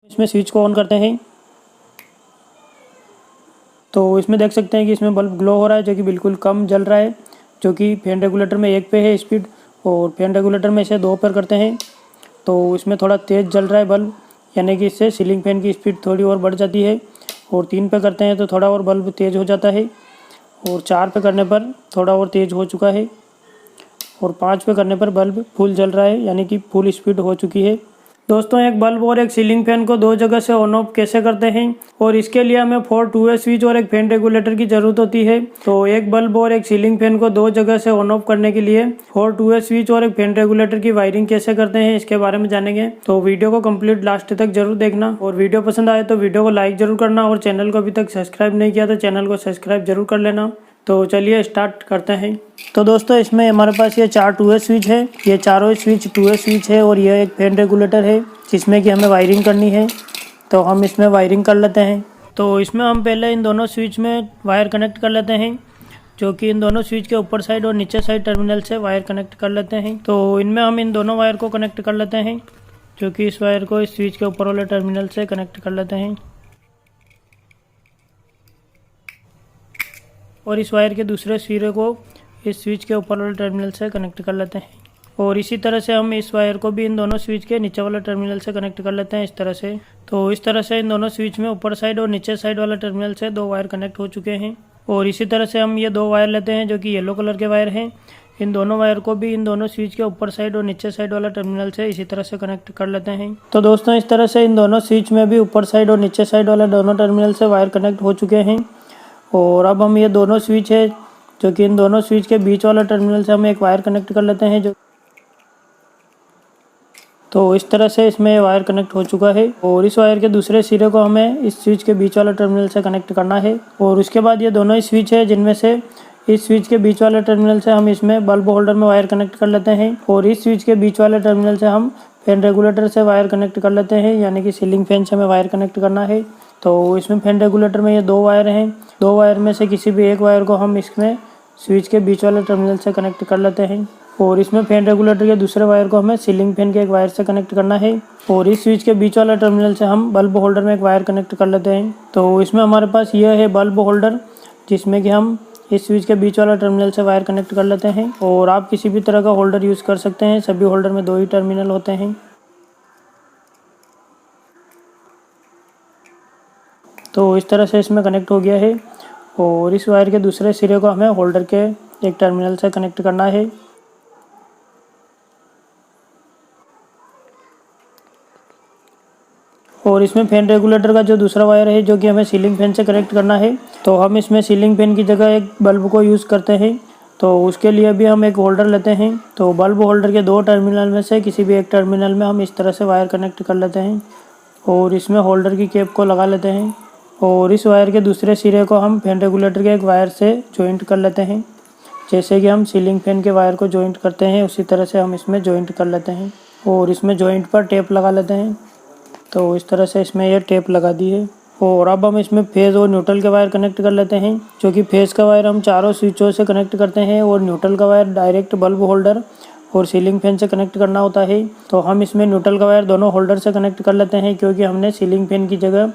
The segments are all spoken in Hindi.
इसमें स्विच को ऑन करते हैं तो इसमें देख सकते हैं कि इसमें बल्ब ग्लो हो रहा है, जो कि बिल्कुल कम जल रहा है, जो कि फैन रेगुलेटर में 1 पे है स्पीड और फैन रेगुलेटर में इसे 2 पर करते हैं तो इसमें थोड़ा तेज़ जल रहा है बल्ब, यानी कि इससे सीलिंग फैन की स्पीड थोड़ी और बढ़ जाती है। और 3 पे करते हैं तो थोड़ा और बल्ब तेज़ हो जाता है और 4 पे करने पर थोड़ा और तेज़ हो चुका है और 5 पे करने पर बल्ब फुल जल रहा है, यानी कि फुल स्पीड हो चुकी है। दोस्तों, एक बल्ब और एक सीलिंग फैन को 2 जगह से ऑन ऑफ कैसे करते हैं, और इसके लिए हमें 4 2-वे स्विच और एक फैन रेगुलेटर की ज़रूरत होती है। तो एक बल्ब और एक सीलिंग फैन को 2 जगह से ऑन ऑफ करने के लिए 4 2-वे स्विच और एक फैन रेगुलेटर की वायरिंग कैसे करते हैं, इसके बारे में जानेंगे। तो वीडियो को कंप्लीट लास्ट तक जरूर देखना, और वीडियो पसंद आए तो वीडियो को लाइक जरूर करना, और चैनल को अभी तक सब्सक्राइब नहीं किया तो चैनल को सब्सक्राइब जरूर कर लेना। तो चलिए स्टार्ट करते हैं। तो दोस्तों, इसमें हमारे पास ये 4 2-वे स्विच है, ये चारों स्विच 2-वे स्विच है, और यह एक फैन रेगुलेटर है जिसमें कि हमें वायरिंग करनी है। तो हम इसमें वायरिंग कर लेते हैं। तो इसमें हम पहले इन दोनों स्विच में वायर कनेक्ट कर लेते हैं, जो कि इन दोनों स्विच के ऊपर साइड और नीचे साइड टर्मिनल से वायर कनेक्ट कर लेते हैं। तो इनमें हम इन दोनों वायर को कनेक्ट कर लेते हैं, जो कि इस वायर को इस स्विच के ऊपर वाले टर्मिनल से कनेक्ट कर लेते हैं, और इस वायर के दूसरे सिरे को इस स्विच के ऊपर वाले टर्मिनल से कनेक्ट कर लेते हैं। और इसी तरह से हम इस वायर को भी इन दोनों स्विच के नीचे वाले टर्मिनल से कनेक्ट कर लेते हैं, इस तरह से। तो इस तरह से इन दोनों स्विच में ऊपर साइड और नीचे साइड वाला टर्मिनल से 2 वायर कनेक्ट हो चुके हैं। और इसी तरह से हम ये 2 वायर लेते हैं, जो कि येलो कलर के वायर हैं। इन दोनों वायर को भी इन दोनों स्विच के ऊपर साइड और नीचे साइड वाला टर्मिनल से इसी तरह से कनेक्ट कर लेते हैं। तो दोस्तों, इस तरह से इन दोनों स्विच में भी ऊपर साइड और नीचे साइड वाला दोनों टर्मिनल से वायर कनेक्ट हो चुके हैं। और अब हम ये दोनों स्विच है, जो कि इन दोनों स्विच के बीच वाला टर्मिनल से हम एक वायर कनेक्ट कर लेते हैं। तो इस तरह से इसमें वायर कनेक्ट हो चुका है, और इस वायर के दूसरे सिरे को हमें इस स्विच के बीच वाला टर्मिनल से कनेक्ट करना है। और उसके बाद ये दोनों ही स्विच है, जिनमें से इस स्विच के बीच वाले टर्मिनल से हम इसमें बल्ब होल्डर में वायर कनेक्ट कर लेते हैं, और इस स्विच के बीच वाले टर्मिनल से हम फैन रेगुलेटर से वायर कनेक्ट कर लेते हैं, यानी कि सीलिंग फैन से हमें वायर कनेक्ट करना है। तो इसमें फैन रेगुलेटर में ये 2 वायर हैं, 2 वायर में से किसी भी एक वायर को हम इसमें स्विच के बीच वाले टर्मिनल से कनेक्ट कर लेते हैं। और इसमें फैन रेगुलेटर के दूसरे वायर को हमें सीलिंग फैन के एक वायर से कनेक्ट करना है, और इस स्विच के बीच वाला टर्मिनल से हम बल्ब होल्डर में एक वायर कनेक्ट कर लेते हैं। तो इसमें हमारे पास यह है बल्ब होल्डर, जिसमें कि हम इस स्विच के बीच वाला टर्मिनल से वायर कनेक्ट कर लेते हैं। और आप किसी भी तरह का होल्डर यूज़ कर सकते हैं, सभी होल्डर में 2 ही टर्मिनल होते हैं। तो इस तरह से इसमें कनेक्ट हो गया है, और इस वायर के दूसरे सिरे को हमें होल्डर के एक टर्मिनल से कनेक्ट करना है। और इसमें फैन रेगुलेटर का जो दूसरा वायर है, जो कि हमें सीलिंग फैन से कनेक्ट करना है, तो हम इसमें सीलिंग फैन की जगह एक बल्ब को यूज़ करते हैं। तो उसके लिए भी हम एक होल्डर लेते हैं। तो बल्ब होल्डर के 2 टर्मिनल में से किसी भी एक टर्मिनल में हम इस तरह से वायर कनेक्ट कर लेते हैं, और इसमें होल्डर की कैप को लगा लेते हैं। और इस वायर के दूसरे सिरे को हम फैन रेगुलेटर के एक वायर से जॉइंट कर लेते हैं, जैसे कि हम सीलिंग फैन के वायर को जॉइंट करते हैं, उसी तरह से हम इसमें जॉइंट कर लेते हैं। और इसमें जॉइंट पर टेप लगा लेते हैं। तो इस तरह से इसमें यह टेप लगा दी है। और अब हम इसमें फेज़ और न्यूट्रल के वायर कनेक्ट कर लेते हैं, जो कि फेज़ का वायर हम चारों स्विचों से कनेक्ट करते हैं, और न्यूट्रल का वायर डायरेक्ट बल्ब होल्डर और सीलिंग फैन से कनेक्ट करना होता है। तो हम इसमें न्यूट्रल का वायर दोनों होल्डर से कनेक्ट कर लेते हैं, क्योंकि हमने सीलिंग फैन की जगह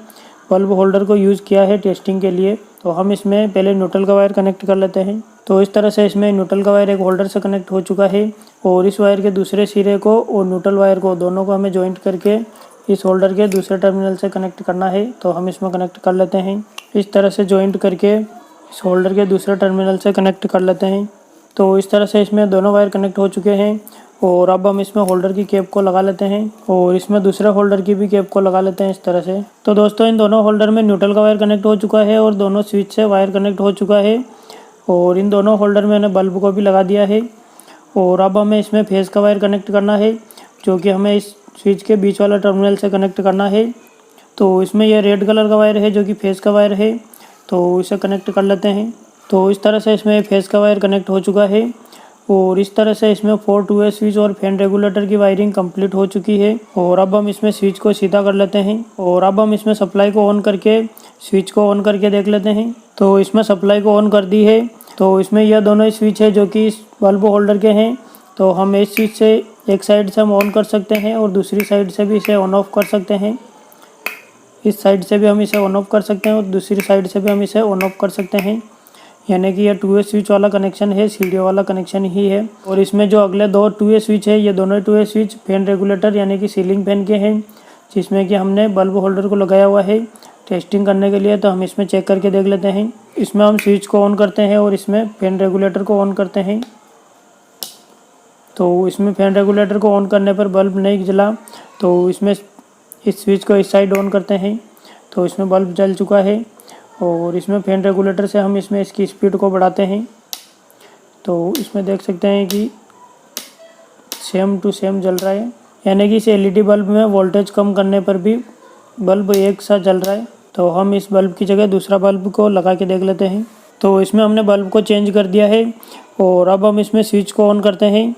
बल्ब होल्डर को यूज़ किया है टेस्टिंग के लिए। तो हम इसमें पहले न्यूट्रल का वायर कनेक्ट कर लेते हैं। तो इस तरह से इसमें न्यूट्रल का वायर एक होल्डर से कनेक्ट हो चुका है, और इस वायर के दूसरे सिरे को और न्यूट्रल वायर को दोनों को हमें जॉइंट करके इस होल्डर के दूसरे टर्मिनल से कनेक्ट करना है। तो हम इसमें कनेक्ट कर लेते हैं, इस तरह से जॉइंट करके इस होल्डर के दूसरे टर्मिनल से कनेक्ट कर लेते हैं। तो इस तरह से इसमें दोनों वायर कनेक्ट हो चुके हैं, और अब हम इसमें होल्डर की कैप को लगा लेते हैं, और इसमें दूसरे होल्डर की भी कैप को लगा लेते हैं, इस तरह से। तो दोस्तों, इन दोनों होल्डर में न्यूट्रल का वायर कनेक्ट हो चुका है, और दोनों स्विच से वायर कनेक्ट हो चुका है, और इन दोनों होल्डर में मैंने बल्ब को भी लगा दिया है। और अब हमें इसमें फेज़ का वायर कनेक्ट करना है, जो कि हमें इस स्विच के बीच वाला टर्मिनल से कनेक्ट करना है। तो इसमें यह रेड कलर का वायर है, जो कि फेज़ का वायर है, तो इसे कनेक्ट कर लेते हैं। तो इस तरह से इसमें फेज़ का वायर कनेक्ट हो चुका है, और इस तरह से इसमें 4 2-वे स्विच और फैन रेगुलेटर की वायरिंग कंप्लीट हो चुकी है। और अब हम इसमें स्विच को सीधा कर लेते हैं, और अब हम इसमें सप्लाई को ऑन करके स्विच को ऑन करके देख लेते हैं। तो इसमें सप्लाई को ऑन कर दी है। तो इसमें यह दोनों ही स्विच है, जो कि इस बल्ब होल्डर के हैं। तो हम इस स्विच से एक साइड से हम ऑन कर सकते हैं, और दूसरी साइड से भी इसे ऑन ऑफ कर सकते हैं। इस साइड से भी हम इसे ऑन ऑफ कर सकते हैं और दूसरी साइड से भी हम इसे ऑन ऑफ कर सकते हैं। यानी कि ये 2 वे स्विच वाला कनेक्शन है, सीडीओ वाला कनेक्शन ही है। और इसमें जो अगले 2 2 वे स्विच है, ये दोनों 2 वे स्विच फैन रेगुलेटर यानी कि सीलिंग फैन के हैं, जिसमें कि हमने बल्ब होल्डर को लगाया हुआ है टेस्टिंग करने के लिए। तो हम इसमें चेक करके देख लेते हैं। इसमें हम स्विच को ऑन करते हैं और इसमें फैन रेगुलेटर को ऑन करते हैं। तो इसमें फैन रेगुलेटर को ऑन करने पर बल्ब नहीं जला, तो इसमें इस स्विच को इस साइड ऑन करते हैं तो इसमें बल्ब जल चुका है। और इसमें फैन रेगुलेटर से हम इसमें इसकी स्पीड को बढ़ाते हैं। तो इसमें देख सकते हैं कि सेम टू सेम जल रहा है, यानी कि इस एलईडी बल्ब में वोल्टेज कम करने पर भी बल्ब एक साथ जल रहा है। तो हम इस बल्ब की जगह दूसरा बल्ब को लगा के देख लेते हैं। तो इसमें हमने बल्ब को चेंज कर दिया है और अब हम इसमें स्विच को ऑन करते हैं।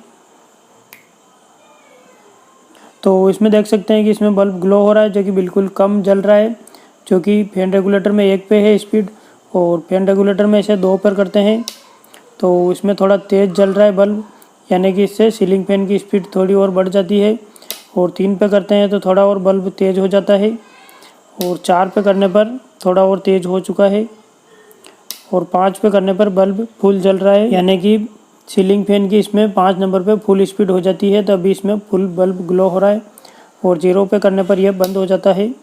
तो इसमें देख सकते हैं कि इसमें बल्ब ग्लो हो रहा है, जो कि बिल्कुल कम जल रहा है, जो कि फैन रेगुलेटर में 1 पे है स्पीड और फैन रेगुलेटर में इसे 2 पर करते हैं तो इसमें थोड़ा तेज़ जल रहा है बल्ब, यानी कि इससे सीलिंग फैन की स्पीड थोड़ी और बढ़ जाती है। और 3 पे करते हैं तो थोड़ा और बल्ब तेज़ हो जाता है और 4 पे करने पर थोड़ा और तेज़ हो चुका है और 5 पे करने पर बल्ब फुल जल रहा है, यानी कि सीलिंग फैन की इसमें 5 नंबर पे फुल स्पीड हो जाती है, तभी इसमें फुल बल्ब ग्लो हो रहा है। और 0 पे करने पर यह बंद हो जाता है।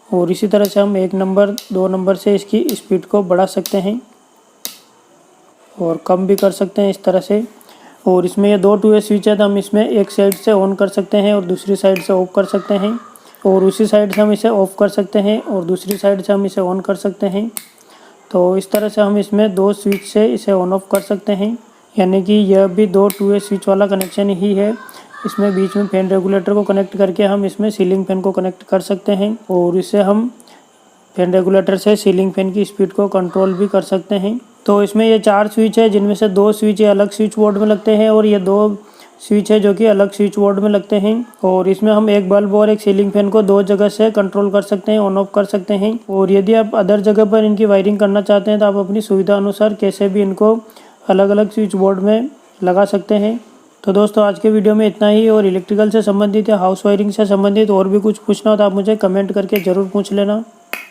और इसी तरह से हम 1 नंबर 2 नंबर से इसकी स्पीड को बढ़ा सकते हैं और कम भी कर सकते हैं इस तरह से। और इसमें ये 2 2 वे स्विच है, तो हम इसमें एक साइड से ऑन कर सकते हैं और दूसरी साइड से ऑफ कर सकते हैं और उसी साइड से हम इसे ऑफ कर सकते हैं और दूसरी साइड से हम इसे ऑन कर सकते हैं। तो इस तरह से हम इसमें 2 स्विच से इसे ऑन ऑफ कर सकते हैं, यानी कि यह भी 2 2 वे स्विच वाला कनेक्शन ही है। इसमें बीच में फैन रेगुलेटर को कनेक्ट करके हम इसमें सीलिंग फैन को कनेक्ट कर सकते हैं और इससे हम फैन रेगुलेटर से सीलिंग फैन की स्पीड को कंट्रोल भी कर सकते हैं। तो इसमें ये 4 स्विच है, जिनमें से 2 स्विच अलग स्विच बोर्ड में लगते हैं और ये 2 स्विच है जो कि अलग स्विच बोर्ड में लगते हैं। और इसमें हम एक बल्ब और एक सीलिंग फैन को 2 जगह से कंट्रोल कर सकते हैं, ऑन ऑफ कर सकते हैं। और यदि आप अदर जगह पर इनकी वायरिंग करना चाहते हैं तो आप अपनी सुविधा अनुसार कैसे भी इनको अलग अलग स्विच बोर्ड में लगा सकते हैं। तो दोस्तों आज के वीडियो में इतना ही। और इलेक्ट्रिकल से संबंधित या हाउस वायरिंग से संबंधित और भी कुछ पूछना हो तो आप मुझे कमेंट करके ज़रूर पूछ लेना।